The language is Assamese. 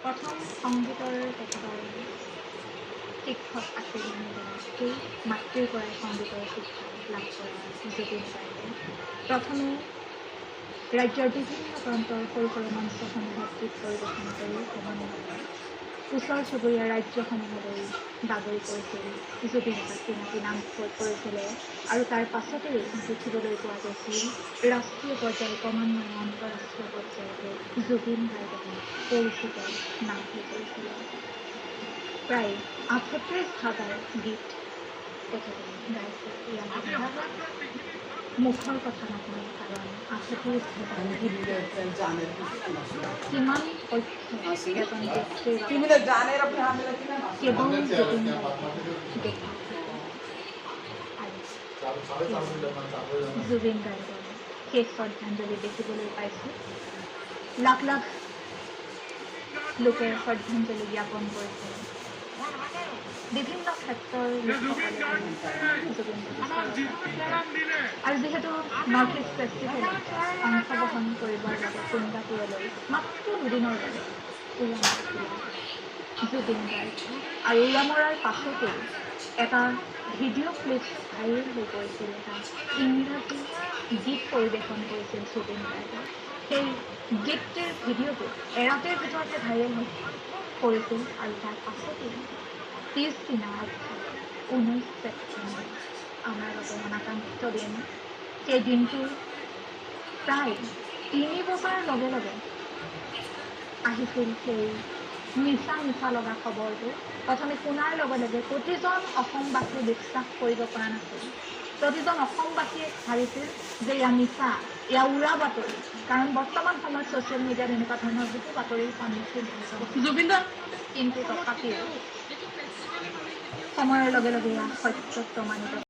প্ৰথম সংগীতৰ তেখেতৰ শিক্ষক আছিল সেই মাতৃৰ পৰাই সংগীতৰ শিক্ষা লাভ কৰা জুবিন গাৰ্গে প্ৰথমে ৰাজ্যৰ বিভিন্ন প্ৰান্তৰ সৰু সৰু মঞ্চসমূহত গীত পৰিৱেশন কৰি সমন্বয়ে ওচৰ চুবুৰীয়া ৰাজ্যসমূহলৈ বাগৰি পৰিছিল জুবিন চিনাকি নাম হৈ পৰিছিলে আৰু তাৰ পাছতেই দেখিবলৈ পোৱা গৈছিল ৰাষ্ট্ৰীয় পৰ্যায়ৰ ক্ৰমান্বয়ে আন্তঃৰাষ্ট্ৰীয় পৰ্যায়তো জুবিন গাৰ্গ এটা পৰিচিত নাম হৈ পৰিছিলে প্ৰায় ৩৮,০০০ গীত তেখেতে গাইছে মুখৰ কথা নহয় কাৰণ ৩৮,০০০ গীত কিমান পক্ষ এজন ব্যক্তিৰ কেৱল জুবিন জুবিন গাৰ্গৰ শেষ শ্ৰদ্ধাঞ্জলি দেখিবলৈ পাইছোঁ লাখ লাখ লোকে শ্ৰদ্ধাঞ্জলি জ্ঞাপন কৰিছে বিভিন্ন ক্ষেত্ৰৰ লোকসকলে আৰু যিহেতু নৰ্থ ইষ্ট ফেষ্টিভেলত অংশগ্ৰহণ কৰিবৰ বাবে ছিংগাপুৰলৈ মাত্ৰ দুদিনৰ বাবে জুবিন গাৰ্গ আৰু উৰামৰাৰ পাছতো এটা ভিডিঅ' ক্লিপ ভাইৰেল হৈ পৰিছিল এটা ইংৰাজী গীত পৰিৱেশন কৰিছিল জুবিন গাৰ্গে সেই গীতটিৰ ভিডিঅ'টো এৰাতিৰ ভিতৰতে ভাইৰেল হৈ পৰিছিল আৰু তাৰ পাছতেই পিছদিনা অৰ্থাৎ 19 ছেপ্টেম্বৰ আমাৰ বাবে অনাকাংক্ষিত দিন সেই দিনটো প্ৰায় 3 বজাৰ লগে লগে আহিছিল সেই মিছা লগা খবৰটো প্ৰথমে শুনাৰ লগে লগে প্ৰতিজন অসমবাসীয়ে বিশ্বাস কৰিব পৰা নাছিল প্ৰতিজন অসমবাসীয়ে ভাবিছিল যে এয়া মিছা এয়া উৰা বাতৰি কাৰণ বৰ্তমান সময়ত ছ'চিয়েল মিডিয়াত এনেকুৱা ধৰণৰ বহু বাতৰিৰ সন্মুখীন হৈছে কিন্তু তথাপিও সময়ৰ লগে লগে এয়া সত্য প্ৰমাণিত